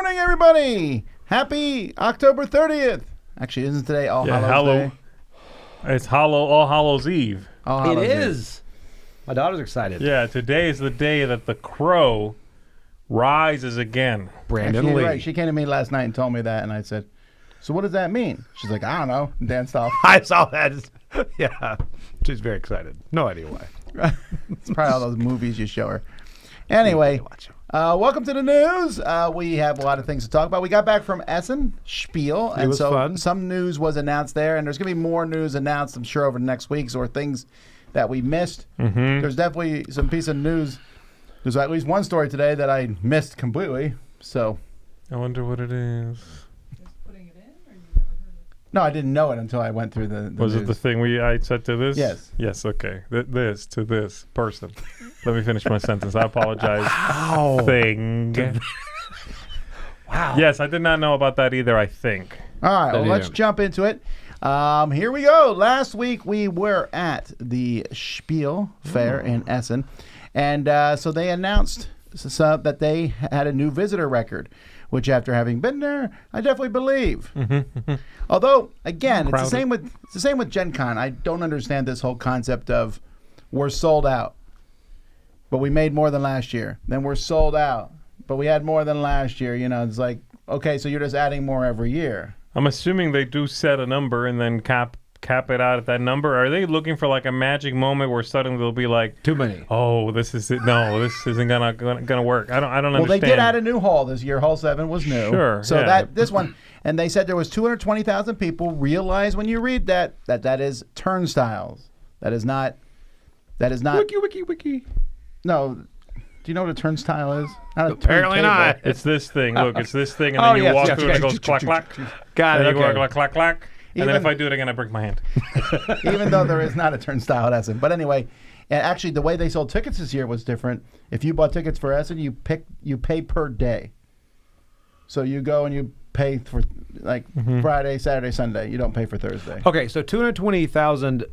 morning, everybody. Happy October 30th. Actually, isn't today All Hallows Day? It's All Hallows Eve. It is. My daughter's excited. Yeah, today is the day that the crow rises again. Brandon Lee. Right. She came to me last night and told me that, and I said, so what does that mean? She's like, I don't know. And danced off. I saw that. Yeah. She's very excited. No idea why. It's probably all those movies you show her. Anyway, welcome to the news. We have a lot of things to talk about. We got back from Essen Spiel, and so fun. Some news was announced there, and there's going to be more news announced, I'm sure, over the next weeks or things that we missed. Mm-hmm. There's definitely some piece of news. There's at least one story today that I missed completely. So I wonder what it is. No, I didn't know it until I went through the Was news. it the thing I said to this? Yes. Yes, okay. This to this person. Let me finish my sentence. I apologize. Wow. Thing. Wow. Yes, I did not know about that either, I think. All right, well, That let's is- jump into it. Here we go. Last week we were at the Spiel Fair in Essen, and so they announced that they had a new visitor record, which after having been there, I definitely believe. Although, again, it's the same with Gen Con. I don't understand this whole concept of we're sold out, but we made more than last year. Then we're sold out, but we had more than last year. You know, it's like, okay, so you're just adding more every year. I'm assuming they do set a number and then cap it out at that number. Are they looking for like a magic moment where suddenly they'll be like, Too many. oh, this is it. No, this isn't gonna work. I don't Well, understand. they did add a new hall this year. Hall 7 was new. Sure, So yeah. this one, and they said there was 220,000 people. Realize when you read that is turnstiles. That is not. Wiki. No. Do you know what a turnstile is? Not a Apparently turntable. not. It's this thing. Look, it's this thing, and Oh, then you yes, walk yes, through, and it yes. goes clack clack. Got And it. then you go Okay. clack clack clack. And then Even- if I do it again, I break my hand. Even though there is not a turnstile at Essen. But anyway, and actually the way they sold tickets this year was different. If you bought tickets for Essen, you pay per day. So you go and you pay for like Friday, Saturday, Sunday. You don't pay for Thursday. Okay, so 220,000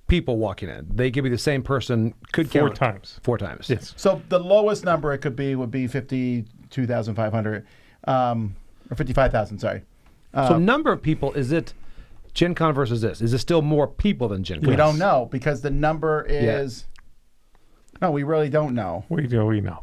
people walking in. They could be the same person. Could Four count times. 4 times. Yes. So the lowest number it could be would be 52,500, or 55,000. Sorry. So number of people, is it Gen Con versus this? Is it still more people than Gen Con? We don't know because the number is. No, we really don't know. We know.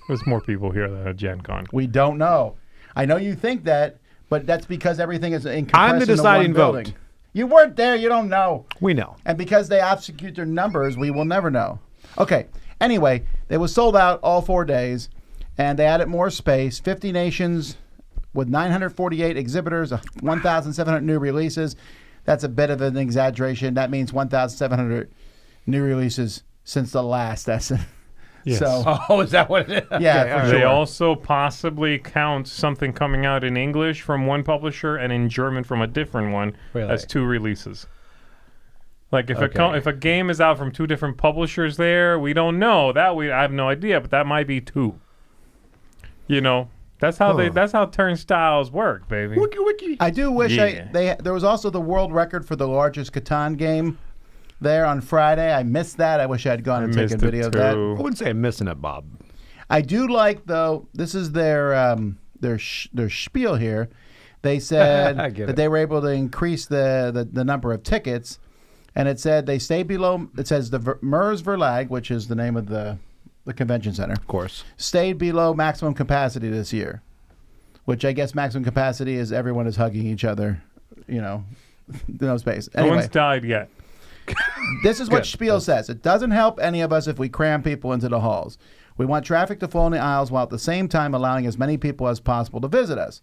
There's more people here than at Gen Con. We don't know. I know you think that, but that's because everything is in I'm the deciding vote. building. You weren't there. You don't know. We know. And because they execute their numbers, we will never know. Okay. Anyway, they was sold out all 4 days, and they added more space. 50 nations with 948 exhibitors, 1,700 new releases. That's a bit of an exaggeration. That means 1,700 new releases since the last Essen. Yes. So, Oh, is that what it is? yeah, Okay, all for right. They sure. also possibly count something coming out in English from one publisher and in German from a different one Really? as 2 releases. Like if Okay. if a game is out from 2 different publishers there, we don't know. I have no idea, but that might be 2. You know, that's how that's how turnstiles work, baby. Wiki. I do wish Yeah. there was also the world record for the largest Catan game there on Friday. I missed that. I wish I had gone and taken video of that. I wouldn't say I'm missing it, Bob. I do like, though, this is their spiel here. They said I get that it. they were able to increase the number of tickets, and it said they stay below. It says the Mers Verlag, which is the name of the convention center, Of course. stayed below maximum capacity this year, which I guess maximum capacity is everyone is hugging each other, you know, no space. No one's Anyway, died yet. this is what Good. Spiel says. It doesn't help any of us if we cram people into the halls. We want traffic to flow in the aisles while at the same time allowing as many people as possible to visit us.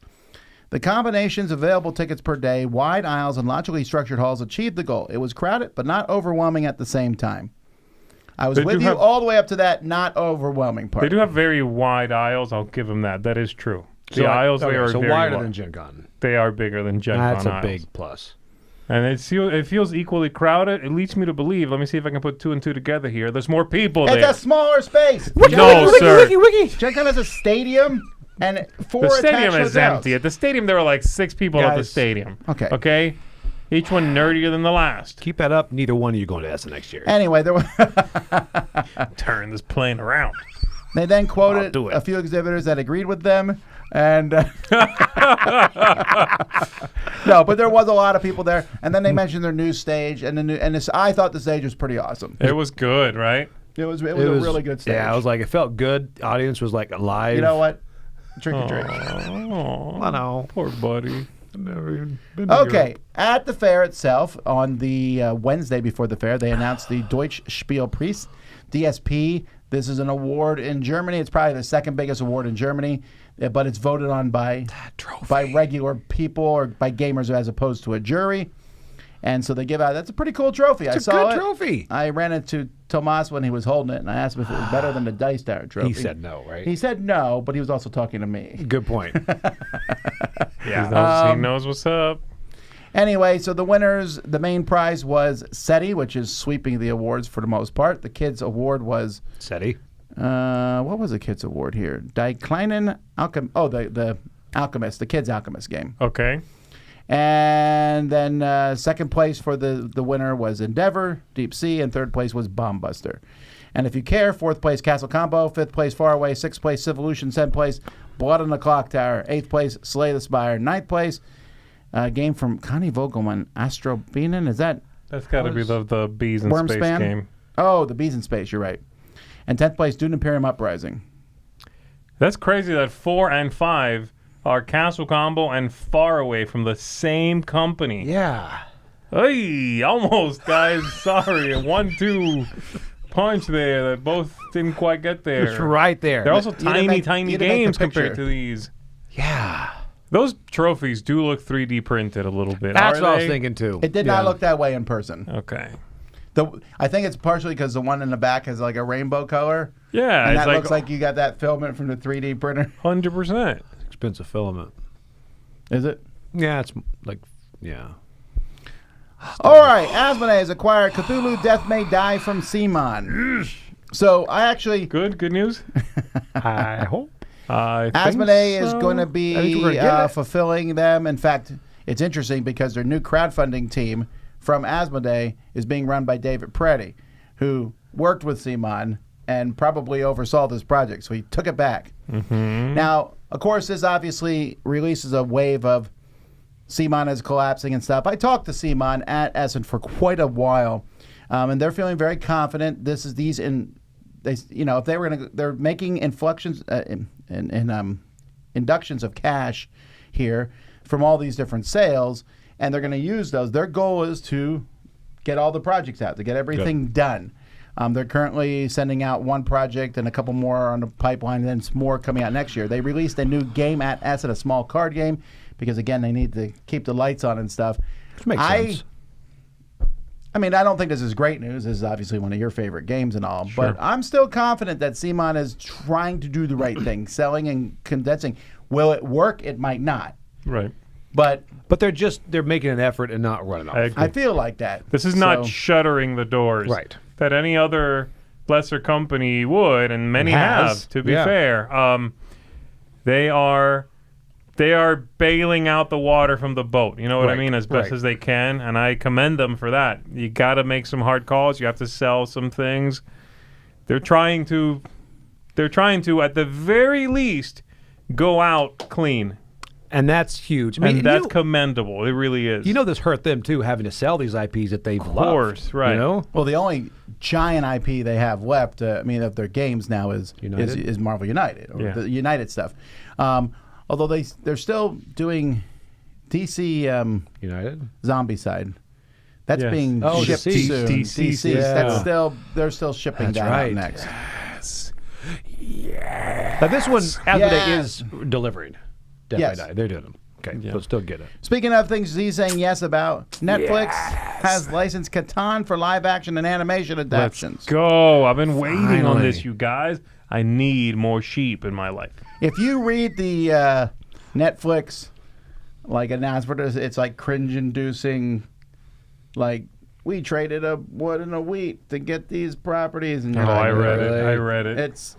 The combinations of available tickets per day, wide aisles, and logically structured halls achieved the goal. It was crowded, but not overwhelming at the same time. I was They with do you have- all the way up to that not overwhelming part. They do have very wide aisles. I'll give them that. That is true. The So, aisles there are so very wider wide. than Gen Con. They are bigger than Gen That's Con a aisles. big plus. And it feels equally crowded. It leads me to believe. Let me see if I can put 2 and 2 together here. There's more people It's there. a smaller space. No, sir. Gen Con has a stadium and 4 The stadium attached is hotels. empty. At the stadium, there were like 6 people at the Guys. stadium. Okay. Okay? Each one nerdier than the last. Keep that up. Neither one of you going to Essen next year. Anyway, there were Turn this plane around. they then I'll quoted do it. a few exhibitors that agreed with them. And no, but there was a lot of people there. And then they mentioned their new stage, and I thought the stage was pretty awesome. It was good, right? It was a really good stage. Yeah, I was like, it felt good. The audience was like alive. You know what? Drink a drink. Oh, I know. poor buddy. I've never even been to Okay, Europe. at the fair itself, on the Wednesday before the fair, they announced the Deutsche Spielpreis, DSP. This is an award in Germany. It's probably the second biggest award in Germany, but it's voted on by regular people or by gamers as opposed to a jury. And so they give out. That's a pretty cool trophy. It's a good trophy. I ran into Tomas when he was holding it, and I asked him if it was better than the Dice Tower trophy. He said no, right? He said no, but he was also talking to me. Good point. He knows what's up. Anyway, so the winners, the main prize was SETI, which is sweeping the awards for the most part. The kids' award was SETI. what was the kids' award here? Die Kleinen the Alchemist, the kids' Alchemist game. Okay. And then second place for the winner was Endeavor, Deep Sea, and third place was Bombbuster. And if you care, fourth place Castle Combo, fifth place Faraway, sixth place Civolution, seventh place Blood on the Clock Tower, eighth place Slay the Spire, ninth place game from Connie Vogelman, Astro Beanen. Is that? That's got to be the Bees in Space Wormspan? game. Oh, the Bees in Space. You're right. And 10th place Dune Imperium Uprising. That's crazy that 4 and 5 are Castle Combo and Far Away from the same company. Yeah. Hey, almost, guys. Sorry. A 1-2 punch there that both didn't quite get there. It's right there. They're also You didn't make tiny the games picture. compared to these. Yeah. Those trophies do look 3D printed a little bit. That's Are what I they? was thinking too. It did not look that way in person. Okay. I think it's partially because the one in the back has like a rainbow color. Yeah, And it's that looks like you got that filament from the 3D printer. 100%. Expensive filament. Is it? Yeah, it's like, yeah. All right. Asmodee has acquired Cthulhu Death May Die from CMON. So I actually... Good news? I hope. I think Asmodee is so. going to I think be we're gonna get it. fulfilling them. In fact, it's interesting because their new crowdfunding team from Asmodee is being run by David Preddy, who worked with CMON and probably oversaw this project, so he took it back. Mm-hmm. Now, of course, this obviously releases a wave of CMON is collapsing and stuff. I talked to CMON at Essen for quite a while, and they're feeling very confident. This is if they were going to, they're making inflections inductions of cash here from all these different sales, and they're going to use those. Their goal is to get all the projects out, to get everything done. They're currently sending out one project and a couple more on the pipeline, and then some more coming out next year. They released a new game at Essen, a small card game, because, again, they need to keep the lights on and stuff. Which makes sense. I mean, I don't think this is great news. This is obviously one of your favorite games and all. Sure. But I'm still confident that CMON is trying to do the right thing, selling and condensing. Will it work? It might not. Right. But But they're making an effort and not running off. I agree. I feel like that. This is not So- shuttering the doors. Right. That any other lesser company would, and many Has. have, to be Yeah. fair. They are bailing out the water from the boat. You know what I Right, mean? As best right. as they can, and I commend them for that. You got to make some hard calls. You have to sell some things. They're trying to, at the very least, go out clean. And that's huge. I mean, And that's commendable. It really is. this hurt them too, having to sell these IPs that they've loved. Of course, right. You know? Well, the only giant IP they have left, of their games now is United? Marvel United, or Yeah. the United stuff. Although they're still doing DC United? Zombie Side. That's Yes. being Oh, shipped DC. soon. DC. Yeah. They're still shipping That's that right. out next. Now, this one, Asmodee Yes. is delivering. Death Yes. by Die. They're doing them. Okay, Yeah. so still get it. Speaking of things he's saying yes about, Netflix has licensed Catan for live action and animation Let's adaptations. go. I've been waiting on Finally. this, you guys. I need more sheep in my life. If you read the Netflix announcement, it's like cringe-inducing, like, we traded a wood and a wheat to get these properties. And Oh, you're like, I read really? it. I read it.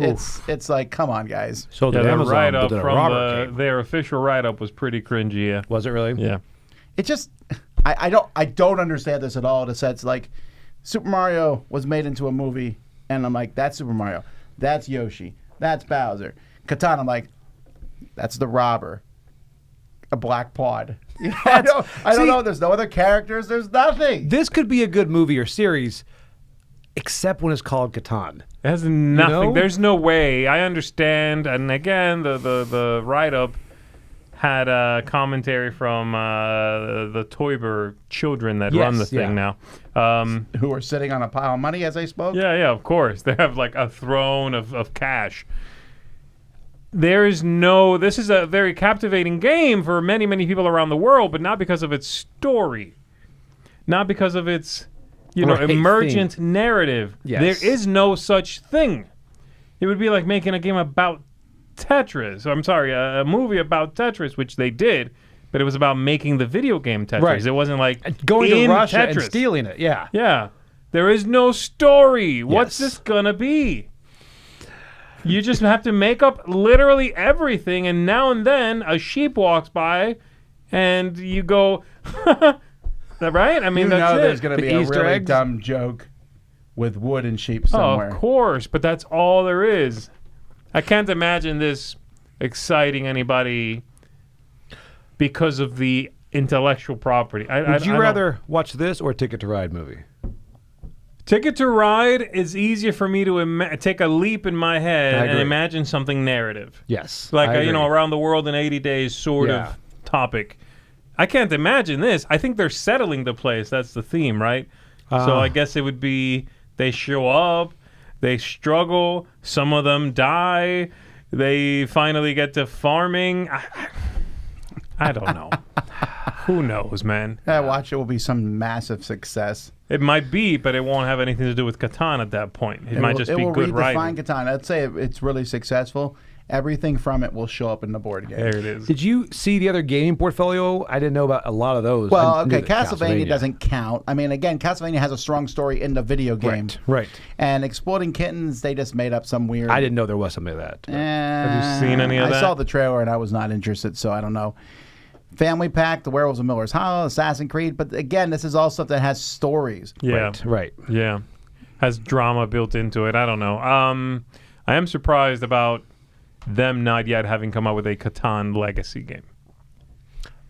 It's like, come on, guys. So Yeah, did the Amazon, write-up but then a from robber came. their official write-up was pretty cringy. Yeah. Was it really? Yeah. It just, I don't understand this at all. The sense like, Super Mario was made into a movie, and I'm like, that's Super Mario, that's Yoshi, that's Bowser. Catan, I'm like, That's the robber. A black pod. You know, I don't know. There's no other characters. There's nothing. This could be a good movie or series, except when it's called Catan. It has nothing. You know? There's no way. I understand. And again, the write-up had a commentary from the Toiber children that run the thing now. Who are sitting on a pile of money as they spoke? Yeah, of course. They have like a throne of cash. This is a very captivating game for many, many people around the world, but not because of its story. Not because of its, emergent narrative. Yes. There is no such thing. It would be like making a game about Tetris. I'm sorry, a movie about Tetris, which they did, but it was about making the video game Tetris. Right. It wasn't like Going to Russia Tetris. and stealing it. Yeah. Yeah. There is no story. What's Yes. this gonna be? You just have to make up literally everything, and now and then a sheep walks by, and you go, "Is that right?" I mean, that's it. There's going to be The a Easter really eggs? dumb joke with wood and sheep Oh, somewhere. of course, but that's all there is. I can't imagine this exciting anybody because of the intellectual property. Would you rather watch this or Ticket to Ride movie? Ticket to Ride is easier for me to take a leap in my head I and agree. imagine something narrative. Yes. Like I a, agree. around the world in 80 days sort Yeah. of topic. I can't imagine this. I think they're settling the place. That's the theme, right? So I guess it would be they show up, they struggle, some of them die, they finally get to farming. I don't know. Who knows, man? Watch it will be some massive success. It might be, but it won't have anything to do with Catan at that point. It might just be good redefine writing. Catan. I'd say it's really successful. Everything from it will show up in the board game. There it is. Did you see the other gaming portfolio? I didn't know about a lot of those. Well, I knew okay, that Castlevania doesn't count. I mean, again, Castlevania has a strong story in the video game. Right. And Exploding Kittens, they just made up some weird... I didn't know there was something of that. Have you seen any of I that? saw the trailer and I was not interested, so I don't know. Family Pack, The Werewolves of Miller's Hollow, Assassin's Creed, but again, this is all stuff that has stories. Yeah. Right. Yeah. Has drama built into it. I don't know. I am surprised about them not yet having come out with a Catan legacy game.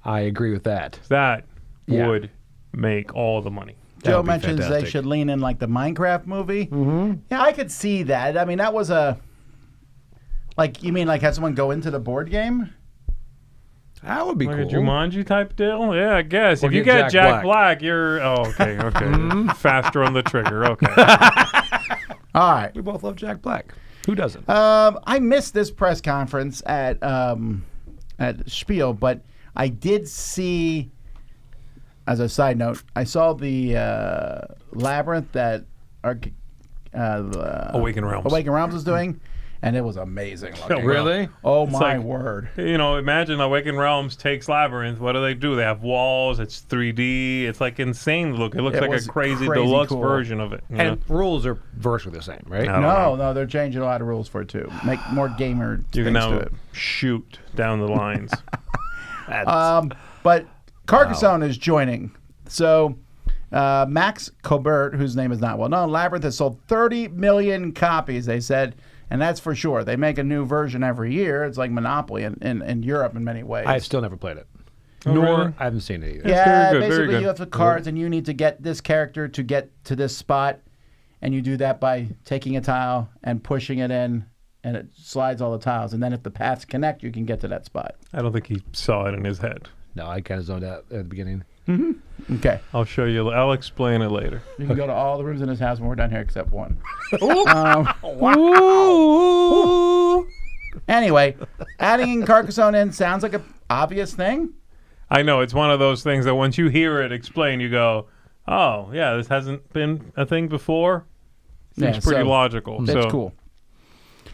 I agree with that. That Yeah. would make all the money. Joe would be mentions they fantastic. should lean in like the Minecraft movie. Mm-hmm. Yeah, I could see that. I mean, that was a... Like, you mean like have someone go into the board game? That would be Like cool. a Jumanji type deal? Yeah, I guess. Or if you get get Jack Jack Black, you're... Oh, okay. Faster on the trigger. Okay. All right. We both love Jack Black. Who doesn't? I missed this press conference at Spiel, but I did see, as a side note, I saw the Labyrinth that Awaken Realms. Awaken Realms is doing, and it was amazing. looking. Really? Oh, It's my like- word. Imagine Awaken Realms takes Labyrinth. What do? They have walls. It's 3D. It's like insane look. It looks It like was a crazy crazy deluxe cool. version of it. And rules are virtually the same, right? I don't No, know. they're changing a lot of rules for it too. Make more gamer You can things to now it. shoot down the lines. But Carcassonne is joining. So Max Colbert, whose name is not well known, Labyrinth has sold 30 million copies, they said. And that's for sure. They make a new version every year. It's like Monopoly in Europe in many ways. I've still never played it. Oh, Nor really? I haven't seen it either. yeah, very good, very basically good. you have the cards and you need to get this character to get to this spot. And you do that by taking a tile and pushing it in. And it slides all the tiles. And then if the paths connect, you can get to that spot. I don't think he saw it in his head. No, I kind of zoned out at the beginning. Okay. I'll show you. I'll explain it later. You can go to all the rooms in his house when we're done here except one. Anyway, adding in Carcassonne in sounds like an obvious thing. I know it's one of those things that once you hear it explained, you go, "Oh, yeah, this hasn't been a thing before." Seems Yeah, pretty so logical. That's So, cool.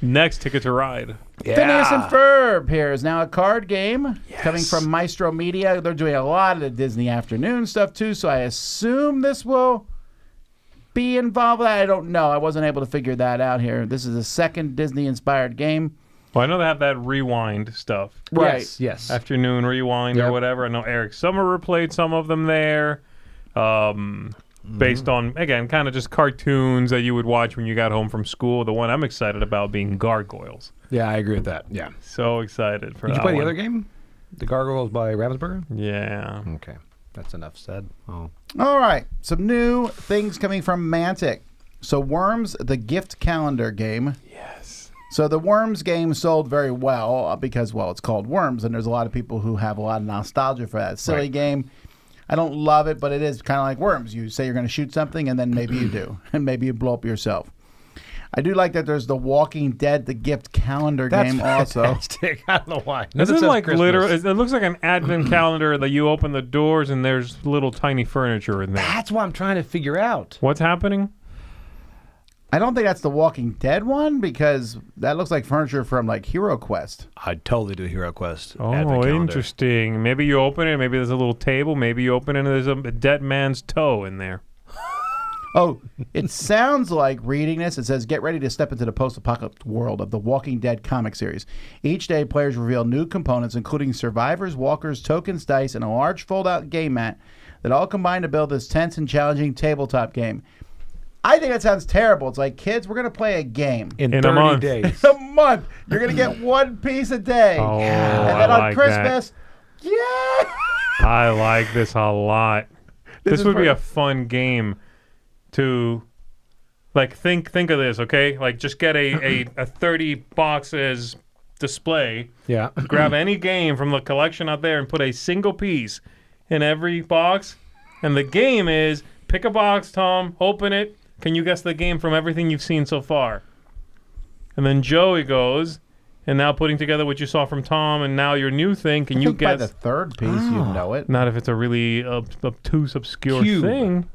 Next, Ticket to Ride. Phineas and Ferb here is now a card game coming from Maestro Media. They're doing a lot of the Disney afternoon stuff too, so I assume this will be involved. I don't know. I wasn't able to figure that out here. This is a second Disney-inspired game. Well, I know they have that rewind stuff. Right. Yes. Afternoon rewind or Yep. whatever. I know Eric Summer replayed some of them there. Based on, again, kind of just cartoons that you would watch when you got home from school. The one I'm excited about being Gargoyles. Yeah, I agree with that. Yeah. So excited for Did that you play the one. other game? The Gargoyles by Ravensburger? Yeah. Okay. That's enough said. Oh. All right, some new things coming from Mantic. So Worms, the gift calendar game. Yes. So the Worms game sold very well because, well, it's called Worms, and there's a lot of people who have a lot of nostalgia for that silly game. I don't love it, but it is kind of like Worms. You say you're going to shoot something, and then maybe you do, and maybe you blow up yourself. I do like that there's the Walking Dead, the gift calendar game also. Fantastic. I don't know why. This is like literal. It looks like an advent calendar that you open the doors and there's little tiny furniture in there. That's what I'm trying to figure out. What's happening? I don't think that's the Walking Dead one because that looks like furniture from like Hero Quest. I'd totally do Hero Quest. Oh, advent calendar. interesting. Maybe you open it. Maybe there's a little table. Maybe you open it and there's a dead man's toe in there. Oh, it sounds like reading this. It says, get ready to step into the post-apocalyptic world of the Walking Dead comic series. Each day, players reveal new components, including survivors, walkers, tokens, dice, and a large fold-out game mat that all combine to build this tense and challenging tabletop game. I think that sounds terrible. It's like, kids, we're going to play a game. In a 30 month. days. A month. You're going to get one piece a day. Oh, and then I on like Christmas, I like this a lot. This is would be for- a fun game to, like, think of this, okay? Like, just get a 30 boxes display. Yeah. Grab any game from the collection out there and put a single piece in every box. And the game is, pick a box, Tom, open it. Can you guess the game from everything you've seen so far? And then Joey goes, and now putting together what you saw from Tom and now your new thing, can I you think by guess? the third piece, you know it. Not if it's a really obtuse, obscure Cube. thing.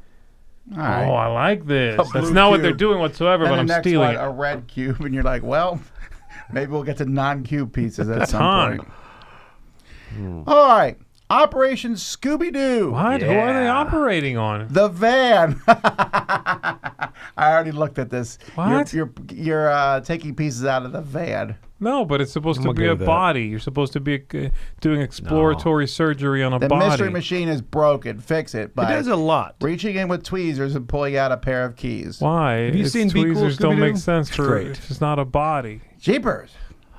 All right. Oh, I like this. A That's blue not what they're cube. doing whatsoever, And but the I'm next stealing one, it. a red cube, and you're like, well, maybe we'll get to non-cube pieces at some Ton. point. All right, Operation Scooby-Doo. What? Who are they Yeah. operating on? The van. I already looked at this. What? You're taking pieces out of the van. No, but it's supposed to I'm be okay a with that. body. You're supposed to be doing exploratory surgery on a The body. mystery machine is broken. Fix it It by does a lot. reaching in with tweezers and pulling out a pair of keys. Why? Have you seen Be Cool, tweezers don't make Scooby-Doo? sense for Great. if it's not a body. Jeepers.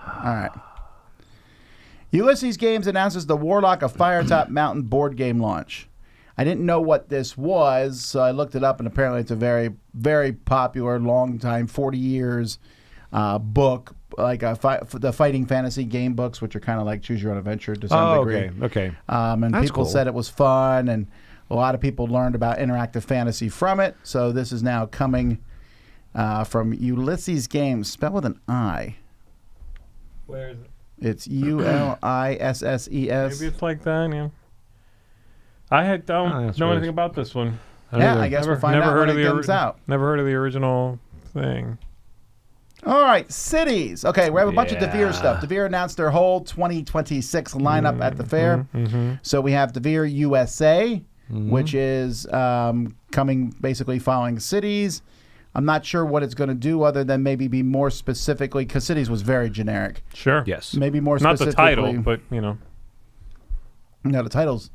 All right. Ulysses Games announces the Warlock of Firetop Mountain board game launch. I didn't know what this was, so I looked it up, and apparently it's a very, very popular, long time, 40 years book, like the fighting fantasy game books, which are kind of like Choose Your Own Adventure to some degree. Okay. And That's people cool. said it was fun, and a lot of people learned about interactive fantasy from it. So this is now coming from Ulysses Games, spelled with an I. Where is it? It's Ulisses. Maybe it's like that, yeah. I don't that's know weird. anything about this one. Yeah, I guess we'll find out when it comes out. Never heard of the original thing. All right, cities. Okay, we have a bunch of Yeah. Devir stuff. Devir announced their whole 2026 lineup at the fair. So we have Devir USA, which is coming basically following cities. I'm not sure what it's going to do other than maybe be more specifically, because cities was very generic. Sure. Yes. Maybe more Not the specifically. title, but, you know. No, the title's,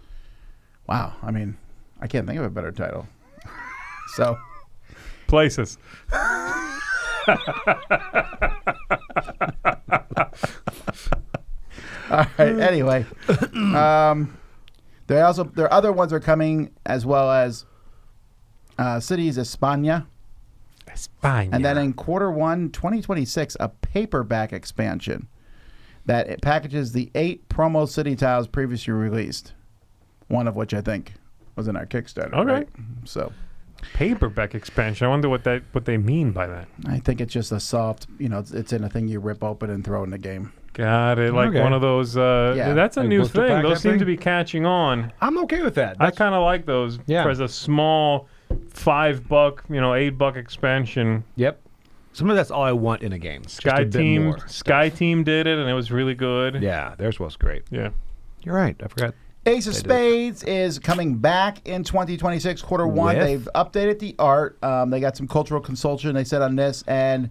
wow. I mean, I can't think of a better title. So, Places. all right. Anyway, there are other ones are coming as well as cities España, España. and then in Q1 2026 a paperback expansion that it packages the 8 promo city tiles previously released. One of which I think was in our Kickstarter. Okay. Right? So Paperback expansion. I wonder what they mean by that. I think it's just a soft, it's in a thing you rip open and throw in the game. Got it. Like Okay. one of those. That's a Like new blister thing. pack Those type seem thing? to be catching on. I'm okay with that. I kind of like those. Yeah. As a small $5, $8 expansion. Yep. Some of that's all I want in a game. Just a bit more Sky stuff. Team did it, and it was really good. Yeah, theirs was great. Yeah. You're right. I forgot. Ace of They did. Spades is coming back in 2026, Q1. With? They've updated the art. They got some cultural consultation, they said, on this, and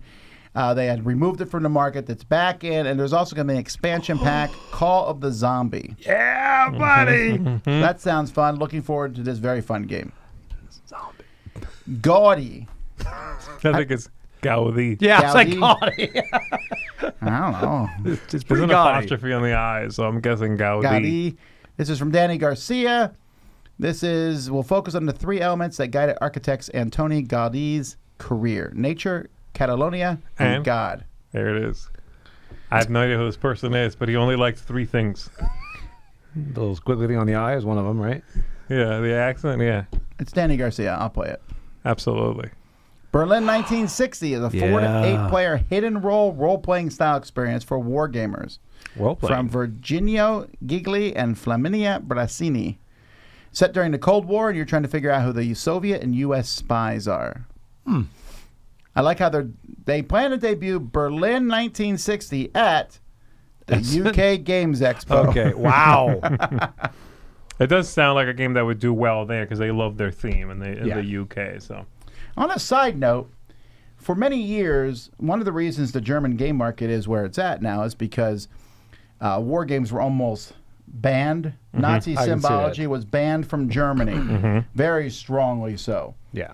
they had removed it from the market. That's back in, and there's also going to be an expansion pack, Call of the Zombie. Yeah, buddy. That sounds fun. Looking forward to this very fun game. Gaudy. I think it's Gaudi. Yeah, it's like Gaudi. Gaudi. I don't know. It's There's pretty an Gaudi. apostrophe on the I, so I'm guessing Gaudi. Gaudi. This is from Danny Garcia. We'll focus on the three elements that guided architects Antoni Gaudi's career: nature, Catalonia, and God. There it is. I have no idea who this person is, but he only likes three things. The little squiggly thing on the eye is one of them, right? Yeah, the accent, yeah. It's Danny Garcia. I'll play it. Absolutely. Berlin 1960 is a 4 to 8 player hidden role-playing style experience for wargamers. Well played. From Virginio Gigli and Flaminia Brasini. Set during the Cold War, and you're trying to figure out who the Soviet and U.S. spies are. I like how they plan to debut Berlin 1960 at the UK Games Expo. Okay, wow. It does sound like a game that would do well there because they love their theme in the UK. So, On a side note, for many years, one of the reasons the German game market is where it's at now is because war games were almost banned. Nazi I can see symbology that. was banned from Germany, very strongly so. Yeah.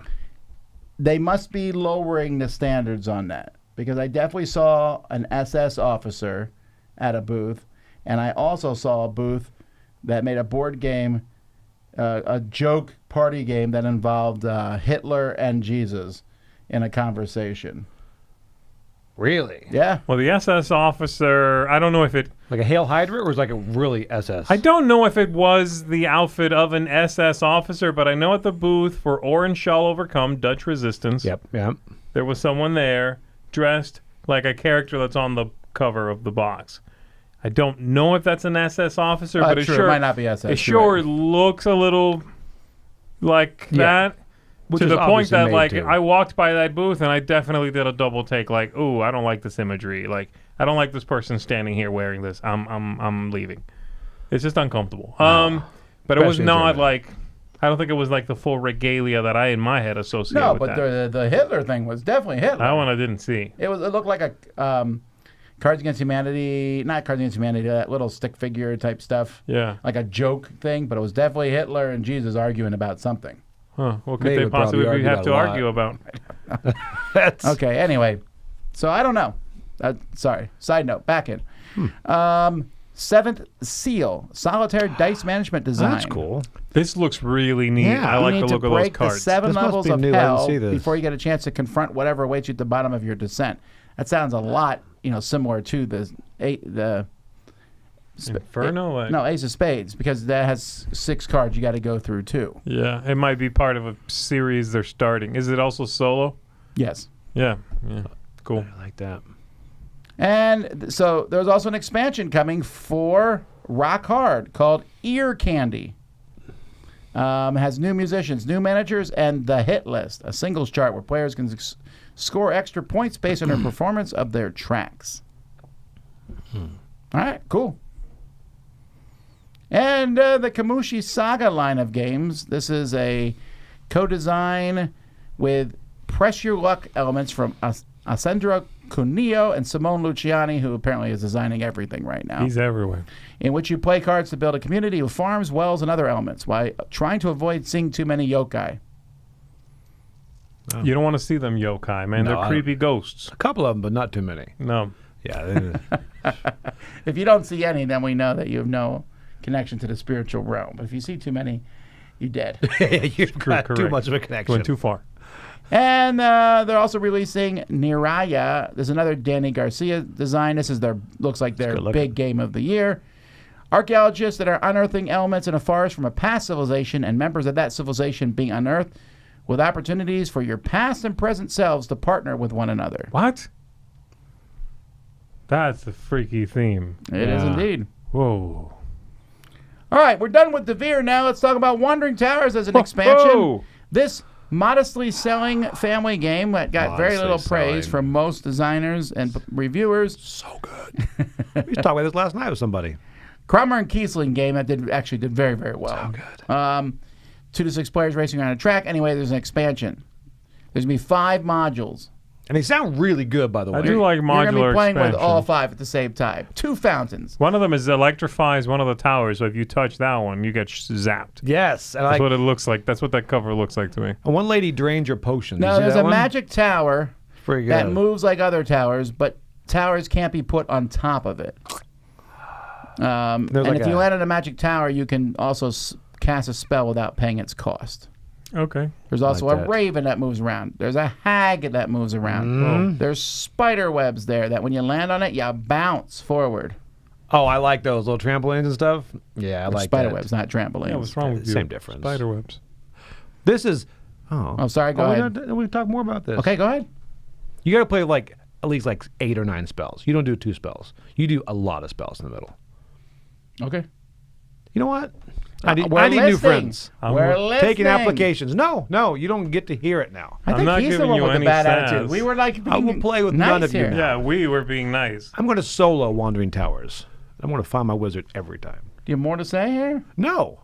They must be lowering the standards on that because I definitely saw an SS officer at a booth, and I also saw a booth that made a board game, a joke party game that involved Hitler and Jesus in a conversation. Really? Yeah. well, the SS officer, I don't know if it. Like a Hail Hydra, or was it like a really SS? I don't know if it was the outfit of an SS officer, but I know at the booth for Orange Shall Overcome Dutch Resistance, Yep. there was someone there dressed like a character that's on the cover of the box. I don't know if that's an SS officer, but it true. sure It might not be SS. It You're sure right. looks a little like Yeah. that. Which To is the point obviously that, made like, to. I walked by that booth and I definitely did a double take. Like, ooh, I don't like this imagery. Like, I don't like this person standing here wearing this. I'm leaving. It's just uncomfortable. But it was Especially in not Germany. like. I don't think it was like the full regalia that I in my head associate No, with but that. the Hitler thing was definitely Hitler. That one I didn't see. It looked like a Cards Against Humanity, not Cards Against Humanity, that little stick figure type stuff. Yeah. Like a joke thing, but it was definitely Hitler and Jesus arguing about something. Huh. What They could they would probably possibly argue have about to a lot. argue about? That's Okay, anyway. So I don't know. Sorry. Side note, back in. Seventh Seal, solitaire dice management design. That's cool. This looks really neat. Yeah. I You like need the to look of those break the cards. 7 This must levels be of new. I didn't hell see this. before you get a chance to confront whatever awaits you at the bottom of your descent. That sounds a lot, similar to the Inferno? Like, no, Ace of Spades, because that has 6 cards you got to go through too. Yeah, it might be part of a series they're starting. Is it also solo? Yes. Yeah. Cool. I like that. And so there's also an expansion coming for Rock Hard called Ear Candy. Has new musicians, new managers, and the hit list, a singles chart where players can score extra points based on their performance of their tracks. All right, cool. And the Kamushi Saga line of games. This is a co-design with Press Your Luck elements from Ascendra Cuneo and Simone Luciani, who apparently is designing everything right now, He's everywhere. in which you play cards to build a community with farms, wells, and other elements while trying to avoid seeing too many yokai. You don't want to see them yokai, man. No, They're I creepy ghosts. A couple of them, but not too many. No. Yeah. If you don't see any, then we know that you have no connection to the spiritual realm. But if you see too many, you're dead. You've got too correct. much of a connection. Went too far. And they're also releasing Niraya. There's another Danny Garcia design. This is looks like their good looking. big game of the year. Archaeologists that are unearthing elements in a forest from a past civilization and members of that civilization being unearthed with opportunities for your past and present selves to partner with one another. What? That's a freaky theme. It is indeed. Whoa. All right, we're done with Devir now. Let's talk about Wandering Towers as an expansion. Whoa. This modestly selling family game that got very Modestly little praise selling. from most designers and reviewers. So good. We talked about this last night with somebody. Kramer and Kiesling game that actually did very, very well. So good. 2 to 6 players racing around a track. Anyway, there's an expansion. There's going to be 5 modules. And they sound really good, by the way. I do like You're going to modular be playing with expansion. all 5 at the same time. 2 fountains. One of them is electrifies one of the towers, so if you touch that one, you get zapped. Yes. And That's what it looks like. That's what that cover looks like to me. one lady drained your potions. No, You see there's that a one? magic tower pretty good. that moves like other towers, but towers can't be put on top of it. And like if you land on a magic tower, you can also cast a spell without paying its cost. Okay. There's also Like a that. raven that moves around. There's a hag that moves around. There's spider webs there that when you land on it, you bounce forward. Oh, I like those little trampolines and stuff. Yeah, I like spider that. webs, not trampolines. Yeah, what's wrong with you? Same difference. Spider webs. This is. Oh, Oh, sorry. Go ahead. We talk more about this. Okay, go ahead. You got to play like at least like 8 or 9 spells. You don't do 2 spells. You do a lot of spells in the middle. Okay. You know what? I need We're new listening. friends. We're listening. Taking applications. No, you don't get to hear it now. I I'm think not he's the giving one you with the any bad sass. attitude. We were like I will being play with nice none of you here. now. Yeah, we were being nice. I'm going to solo Wandering Towers. I'm going to find my wizard every time. Do you have more to say here? No.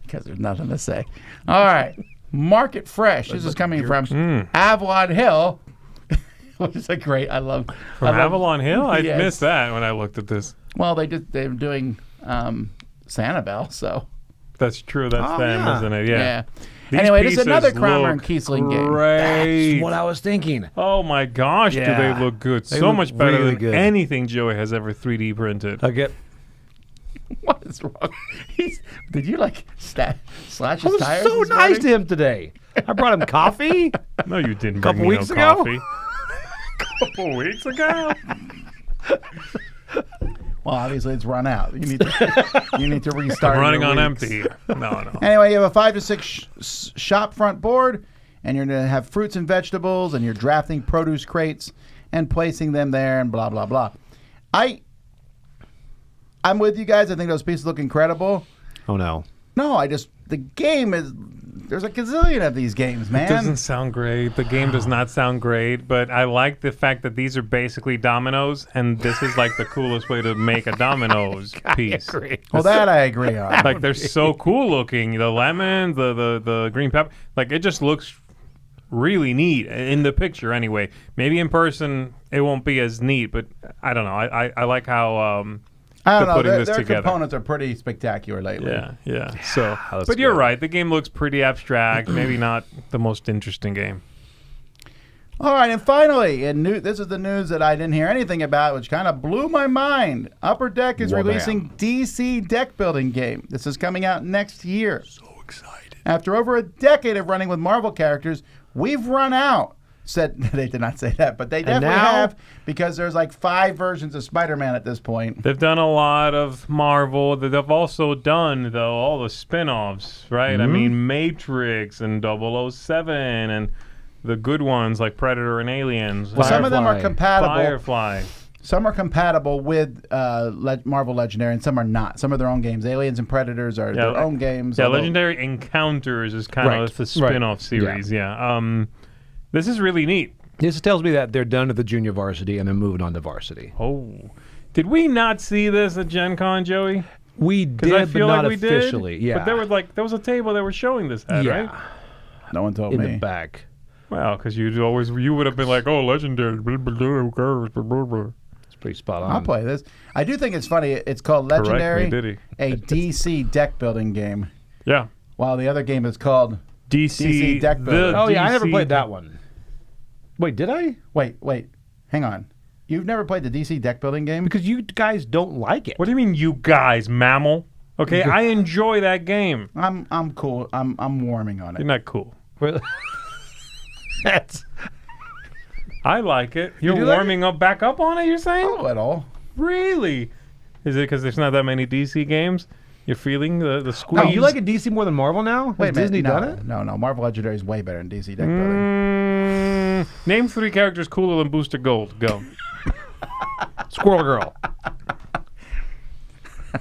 Because there's nothing to say. All right. Market Fresh. This is coming from Avalon Hill. Which is a great. I love. From Avalon Hill? I Yes. missed that when I looked at this. Well, they're doing Sanibel, so That's true. That's Oh, them, yeah. isn't it? yeah. Yeah. These Anyway, this is pieces another Kramer and look Kiesling game. Great. That's what I was thinking. Oh my gosh, do Yeah. they look good? They So look much better really than good. anything Joey has ever 3D printed. I get. What is wrong? Did you like slash I his was tires? so this nice morning? to him today. I brought him coffee. No, you didn't. Couple bring me weeks no ago? coffee. Couple weeks ago. Well, obviously it's run out. You need to restart. I'm running your on weeks. empty. No. Anyway, you have a 5 to 6 shop front board, and you're going to have fruits and vegetables, and you're drafting produce crates and placing them there, and blah blah blah. I'm with you guys. I think those pieces look incredible. Oh no. No, the game is. There's a gazillion of these games, man. It doesn't sound great. The game does not sound great, but I like the fact that these are basically dominoes, and this is like the coolest way to make a dominoes piece. Well, that I agree on. Like they're so cool looking. The lemon, the green pepper. Like it just looks really neat in the picture anyway. Maybe in person it won't be as neat, but I don't know. I like how I don't they're know. putting Their this together. components are pretty spectacular lately. Yeah. So, that's but you're good. right. The game looks pretty abstract. Maybe not the most interesting game. All right, and finally, this is the news that I didn't hear anything about, which kind of blew my mind. Upper Deck is Well, releasing DC deck building game. This is coming out next year. So excited! After over a decade of running with Marvel characters, we've run out. Said they did not say that, but they definitely now? have, because there's like 5 versions of Spider-Man at this point. They've done a lot of Marvel. They've also done, though, all the spin-offs, right? I mean, Matrix and 007 and the good ones like Predator and Aliens. Well, some of them are Firefly. compatible. Firefly. Some are compatible with Marvel Legendary, and some are not. Some are their own games. Aliens and Predators are their own games. Yeah, although- Legendary Encounters is kind Right. of the spin-off series. Yeah. This is really neat. This tells me that they're done at the junior varsity and they're moving on to varsity. Oh, did we not see this at Gen Con, Joey? We Because did, I feel but not like we officially. did. Yeah. But there was a table that was showing this at, yeah. right? No one told In me. the back. Well, because you would have been like, oh, Legendary, blah, blah, blah, who cares, blah, blah, blah. It's pretty spot on. I'll play this. I do think it's funny. It's called Correct me, Legendary, did he? a DC deck building game, Yeah. while the other game is called. DC deck builder. Oh, yeah, I never DC played that one. Wait, did I? Wait, hang on. You've never played the DC deck building game? Because you guys don't like it. What do you mean, you guys, mammal? Okay, I enjoy that game. I'm cool. I'm warming on You're it. not cool. That's I like it. You're do like warming up back up on it, you're saying? Oh, at all. Really? Is it because there's not that many DC games? You're feeling the squeeze? No, you like a DC more than Marvel now? Wait Has a minute. Disney no, done it? No. Marvel Legendary is way better than DC deck building. Name 3 characters cooler than Booster Gold. Go. Squirrel Girl.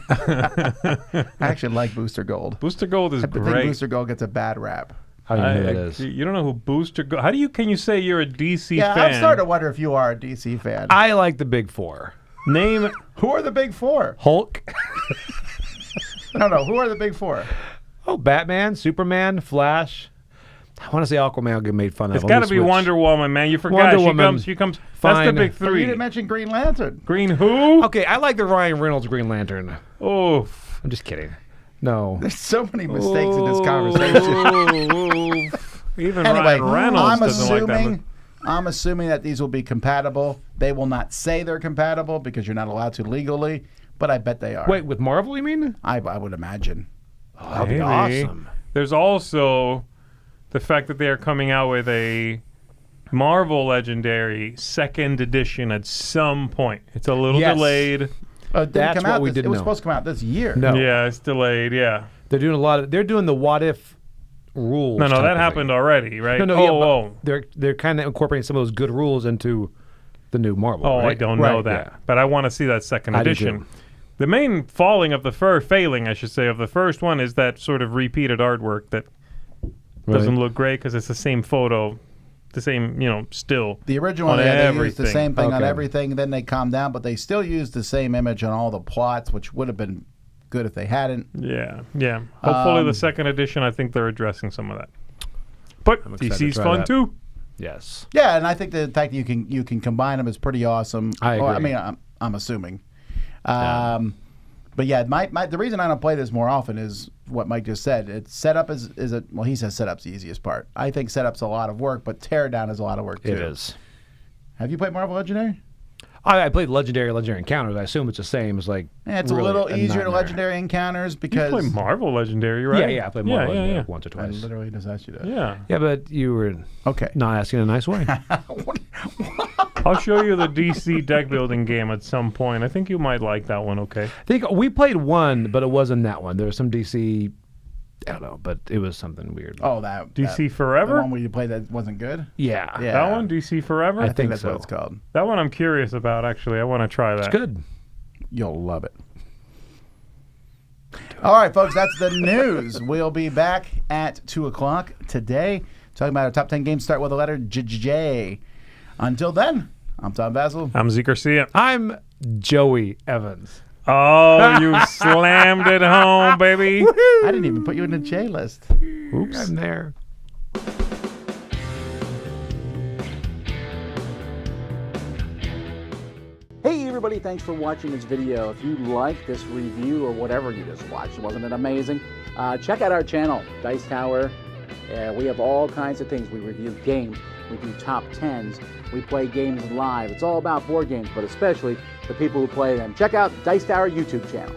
I actually like Booster Gold. Booster Gold is I think great. Booster Gold gets a bad rap. I don't know who that is. You don't know who Booster Gold... Can you say you're a DC Yeah, fan? I'm starting to wonder if you are a DC fan. I like the big 4. Name... Who are the big 4? Hulk. No. Who are the big 4? Oh, Batman, Superman, Flash. I want to say Aquaman will get made fun of. It's got to be Wonder Woman, man. You forgot. Wonder Woman. She comes. Fine. That's the big But you 3. didn't mention Green Lantern. Green who? Okay, I like the Ryan Reynolds Green Lantern. Oh. I'm just kidding. No. There's so many mistakes in this conversation. Even Anyway, Ryan Reynolds I'm doesn't like that. assuming I'm assuming that these will be compatible. They will not say they're compatible because you're not allowed to legally, but I bet they are. Wait, with Marvel, you mean? I would imagine. Oh, that'd be Maybe. awesome. There's also the fact that they are coming out with a Marvel Legendary second edition at some point. It's a little Yes. delayed. It didn't That's come what out we this- didn't It was know. supposed to come out this year. No. Yeah, it's delayed. Yeah. They're doing a lot of. They're doing the what if rules. No, type that of happened thing. already, right? No, oh, yeah, but they're kind of incorporating some of those good rules into the new Marvel. oh, I right? don't know Right, that, yeah. but I want to see that second I do edition. too. The main failing, I should say, of the first one is that sort of repeated artwork that doesn't look great because it's the same photo, the same, still. The original, on they used the everything. same thing on Okay. everything. Then they calmed down, but they still used the same image on all the plots, which would have been good if they hadn't. Yeah, yeah. Hopefully, the second edition, I think they're addressing some of that. But excited to DC's try fun that. too. Yes. Yeah, and I think the fact that you can combine them is pretty awesome. I Or, I agree. mean, I'm assuming. But yeah, the reason I don't play this more often is what Mike just said. Setup is well, he says setup's the easiest part. I think setup's a lot of work, but teardown is a lot of work too. It is. Have you played Marvel Legendary? I played Legendary Encounters. I assume it's the same as like. Yeah, it's really a little easier to nightmare. Legendary Encounters You because play Marvel Legendary, right? Yeah, I played Marvel yeah, Legendary yeah. once or I twice. literally just asked you that. Yeah. Yeah, but you were Okay. not asking in a nice way. I'll show you the DC deck building game at some point. I think you might like that one, okay? I think we played one, but it wasn't that one. There was some DC. I don't know, but it was something weird. Oh, that DC the Forever? one where you played that wasn't good. Yeah. Yeah. That one, DC Forever? I think think that's so. what it's called. That one I'm curious about, actually. I want to try that. It's good. You'll love it. All right, folks, that's the news. We'll be back at 2 o'clock today, talking about our top 10 games. Start with the letter J. Until then, I'm Tom Basil. I'm Zeke Garcia. I'm Joey Evans. Oh, you slammed it home, baby. I didn't even put you in the J list. Oops. I'm there. Hey everybody, thanks for watching this video. If you like this review or whatever you just watched, wasn't it amazing? Check out our channel, Dice Tower. We have all kinds of things. We review games, we do top 10s, we play games live. It's all about board games, but especially the people who play them. Check out Dice Tower YouTube channel.